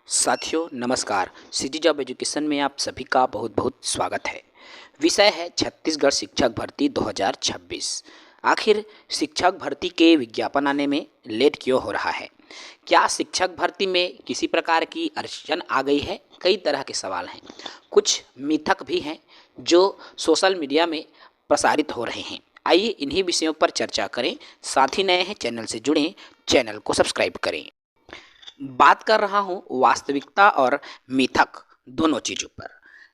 साथियों नमस्कार। City job education में आप सभी का बहुत बहुत स्वागत है। विषय है छत्तीसगढ़ शिक्षक भर्ती 2026। आखिर शिक्षक भर्ती के विज्ञापन आने में लेट क्यों हो रहा है? क्या शिक्षक भर्ती में किसी प्रकार की अड़चन आ गई है? कई तरह के सवाल हैं। कुछ मिथक भी हैं जो सोशल मीडिया में प्रसारित हो रहे हैं। आइए इन्हीं विषयों पर चर्चा करें। साथ ही नए हैं चैनल से जुड़ें, चैनल को सब्सक्राइब करें। बात कर रहा हूँ वास्तविकता और मिथक दोनों चीज़ों पर।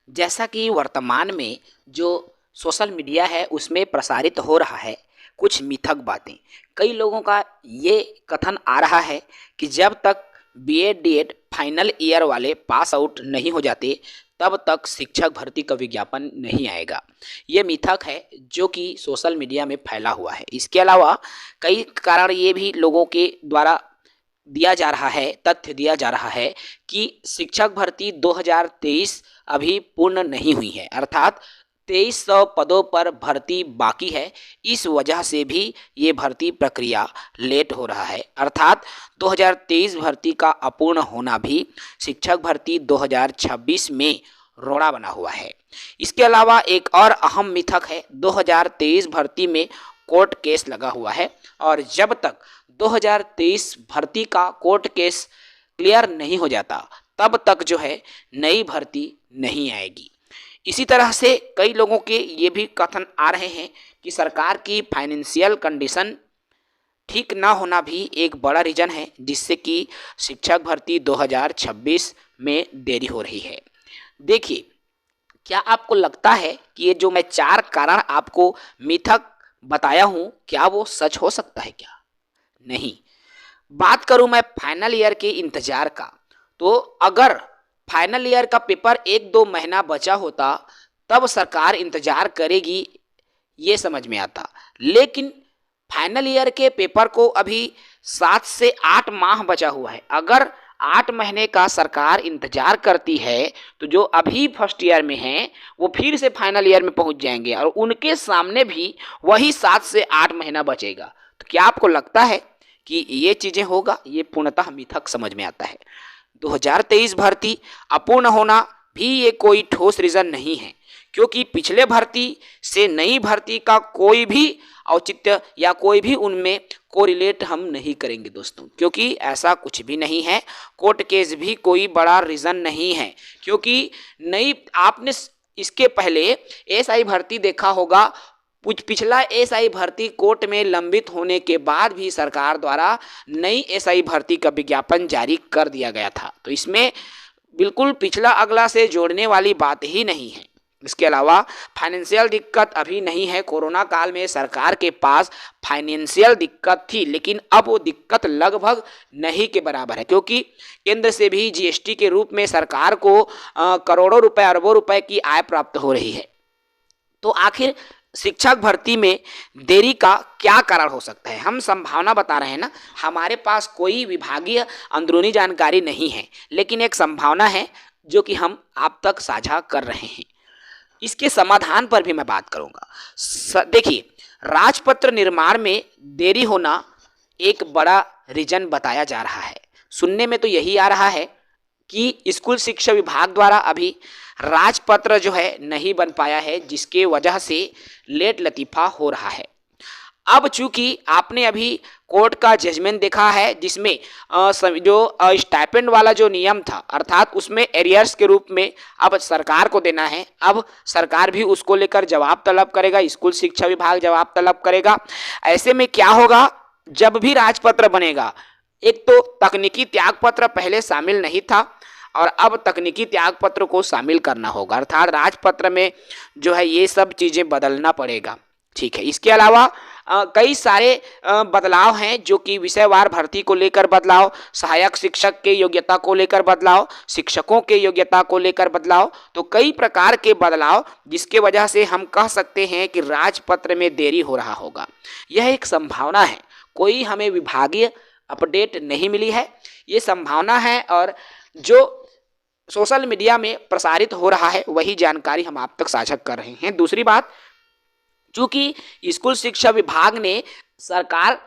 जैसा कि वर्तमान में जो सोशल मीडिया है उसमें प्रसारित हो रहा है कुछ मिथक बातें। कई लोगों का ये कथन आ रहा है कि जब तक बीएड डीएड फाइनल ईयर वाले पास आउट नहीं हो जाते तब तक शिक्षक भर्ती का विज्ञापन नहीं आएगा। ये मिथक है जो कि सोशल मीडिया में फैला हुआ है। इसके अलावा कई कारण ये भी लोगों के द्वारा दिया जा रहा है, तथ्य दिया जा रहा है कि शिक्षक भर्ती 2023 अभी पूर्ण नहीं हुई है, अर्थात 2300 पदों पर भर्ती बाकी है। इस वजह से भी ये भर्ती प्रक्रिया लेट हो रहा है, अर्थात 2023 भर्ती का अपूर्ण होना भी शिक्षक भर्ती 2026 में रोड़ा बना हुआ है। इसके अलावा एक और अहम मिथक है, 2023 भर्ती में कोर्ट केस लगा हुआ है और जब तक 2023 भर्ती का कोर्ट केस क्लियर नहीं हो जाता तब तक जो है नई भर्ती नहीं आएगी। इसी तरह से कई लोगों के ये भी कथन आ रहे हैं कि सरकार की फाइनेंशियल कंडीशन ठीक ना होना भी एक बड़ा रीज़न है जिससे कि शिक्षक भर्ती 2026 में देरी हो रही है। देखिए, क्या आपको लगता है कि ये जो मैं 4 कारण आपको मिथक बताया हूँ क्या वो सच हो सकता है क्या? नहीं। बात करूं मैं फाइनल ईयर के इंतजार का, तो अगर फाइनल ईयर का पेपर 1-2 महीना बचा होता तब सरकार इंतजार करेगी, ये समझ में आता। लेकिन फाइनल ईयर के पेपर को अभी 7 से 8 माह बचा हुआ है। अगर 8 महीने का सरकार इंतजार करती है तो जो अभी फर्स्ट ईयर में हैं वो फिर से फाइनल ईयर में पहुंच जाएंगे और उनके सामने भी वही 7 से 8 महीना बचेगा। तो क्या आपको लगता है कि ये चीज़ें होगा? ये पूर्णतः मिथक समझ में आता है। 2023 भर्ती अपूर्ण होना भी ये कोई ठोस रीज़न नहीं है, क्योंकि पिछले भर्ती से नई भर्ती का कोई भी औचित्य या कोई भी उनमें कोरिलेट हम नहीं करेंगे दोस्तों, क्योंकि ऐसा कुछ भी नहीं है। कोर्ट केस भी कोई बड़ा रीज़न नहीं है, क्योंकि नई आपने इसके पहले एसआई भर्ती देखा होगा। पिछला एसआई भर्ती कोर्ट में लंबित होने के बाद भी सरकार द्वारा नई एसआई भर्ती का विज्ञापन जारी कर दिया गया था। तो इसमें बिल्कुल पिछला अगला से जोड़ने वाली बात ही नहीं है। इसके अलावा फाइनेंशियल दिक्कत अभी नहीं है। कोरोना काल में सरकार के पास फाइनेंशियल दिक्कत थी, लेकिन अब वो दिक्कत लगभग नहीं के बराबर है, क्योंकि केंद्र से भी जीएसटी के रूप में सरकार को करोड़ों रुपए अरबों रुपए की आय प्राप्त हो रही है। तो आखिर शिक्षक भर्ती में देरी का क्या कारण हो सकता है? हम संभावना बता रहे हैं ना, हमारे पास कोई विभागीय अंदरूनी जानकारी नहीं है, लेकिन एक संभावना है जो कि हम आप तक साझा कर रहे हैं। इसके समाधान पर भी मैं बात करूंगा। देखिए, राजपत्र निर्माण में देरी होना एक बड़ा रीजन बताया जा रहा है। सुनने में तो यही आ रहा है कि स्कूल शिक्षा विभाग द्वारा अभी राजपत्र जो है नहीं बन पाया है, जिसके वजह से लेट लतीफ़ा हो रहा है। अब चूंकि आपने अभी कोर्ट का जजमेंट देखा है जिसमें जो स्टाइपेंड वाला जो नियम था, अर्थात उसमें एरियर्स के रूप में अब सरकार को देना है। अब सरकार भी उसको लेकर जवाब तलब करेगा, स्कूल शिक्षा विभाग जवाब तलब करेगा। ऐसे में क्या होगा, जब भी राजपत्र बनेगा, एक तो तकनीकी त्यागपत्र पहले शामिल नहीं था और अब तकनीकी त्यागपत्र को शामिल करना होगा, अर्थात राजपत्र में जो है ये सब चीज़ें बदलना पड़ेगा। ठीक है। इसके अलावा कई सारे बदलाव हैं जो कि विषयवार भर्ती को लेकर बदलाव, सहायक शिक्षक के योग्यता को लेकर बदलाव, शिक्षकों के योग्यता को लेकर बदलाव, तो कई प्रकार के बदलाव जिसके वजह से हम कह सकते हैं कि राजपत्र में देरी हो रहा होगा। यह एक संभावना है, कोई हमें विभागीय अपडेट नहीं मिली है, ये संभावना है और जो सोशल मीडिया में प्रसारित हो रहा है वही जानकारी हम आप तक साझा कर रहे हैं। दूसरी बात, चूंकि स्कूल शिक्षा विभाग ने सरकार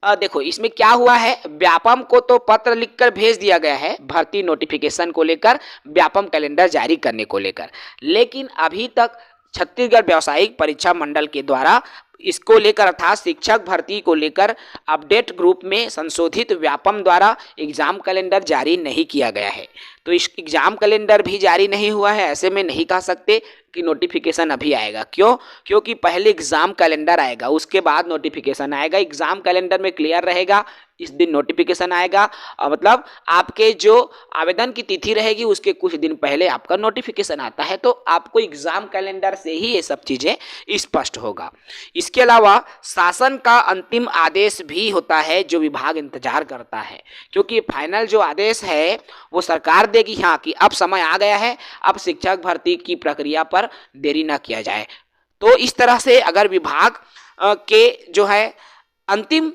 देखो इसमें क्या हुआ है, व्यापम को तो पत्र लिखकर भेज दिया गया है भर्ती नोटिफिकेशन को लेकर, व्यापम कैलेंडर जारी करने को लेकर, लेकिन अभी तक छत्तीसगढ़ व्यावसायिक परीक्षा मंडल के द्वारा इसको लेकर अर्थात शिक्षक भर्ती को लेकर अपडेट ग्रुप में संशोधित व्यापम द्वारा एग्जाम कैलेंडर जारी नहीं किया गया है। तो इस एग्जाम कैलेंडर भी जारी नहीं हुआ है, ऐसे में नहीं कह सकते कि नोटिफिकेशन अभी आएगा। क्यों? क्योंकि पहले एग्जाम कैलेंडर आएगा, उसके बाद नोटिफिकेशन आएगा। एग्जाम कैलेंडर में क्लियर रहेगा इस दिन नोटिफिकेशन आएगा, मतलब आपके जो आवेदन की तिथि रहेगी उसके कुछ दिन पहले आपका नोटिफिकेशन आता है, तो आपको एग्जाम कैलेंडर से ही ये सब चीजें स्पष्ट होगा। इसके अलावा शासन का अंतिम आदेश भी होता है जो विभाग इंतजार करता है, क्योंकि फाइनल जो आदेश है वो सरकार देगी हाँ कि अब समय आ गया है, अब शिक्षक भर्ती की प्रक्रिया पर देरी ना किया जाए। तो इस तरह से अगर विभाग के जो है अंतिम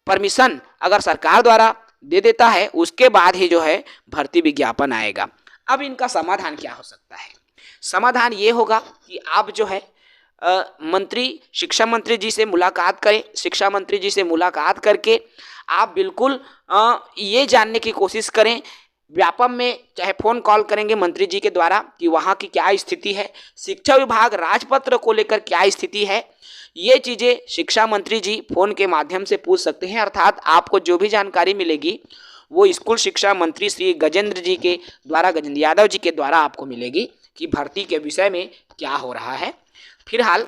परमिशन अगर सरकार द्वारा दे देता है उसके बाद ही जो है भर्ती विज्ञापन आएगा। अब इनका समाधान क्या हो सकता है? समाधान ये होगा कि आप जो है शिक्षा मंत्री जी से मुलाकात करें। शिक्षा मंत्री जी से मुलाकात करके आप बिल्कुल ये जानने की कोशिश करें, व्यापम में चाहे फ़ोन कॉल करेंगे मंत्री जी के द्वारा कि वहाँ की क्या स्थिति है, शिक्षा विभाग राजपत्र को लेकर क्या स्थिति है, ये चीज़ें शिक्षा मंत्री जी फ़ोन के माध्यम से पूछ सकते हैं। अर्थात आपको जो भी जानकारी मिलेगी वो स्कूल शिक्षा मंत्री श्री गजेंद्र यादव जी के द्वारा आपको मिलेगी कि भर्ती के विषय में क्या हो रहा है। फिलहाल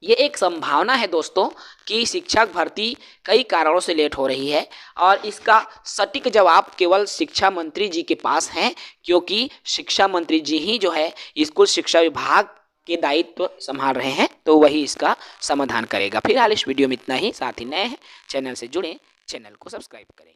ये एक संभावना है दोस्तों कि शिक्षक भर्ती कई कारणों से लेट हो रही है और इसका सटीक जवाब केवल शिक्षा मंत्री जी के पास है, क्योंकि शिक्षा मंत्री जी ही जो है स्कूल शिक्षा विभाग के दायित्व संभाल रहे हैं, तो वही इसका समाधान करेगा। फिलहाल इस वीडियो में इतना ही। साथ ही नए हैं चैनल से जुड़ें, चैनल को सब्सक्राइब करें।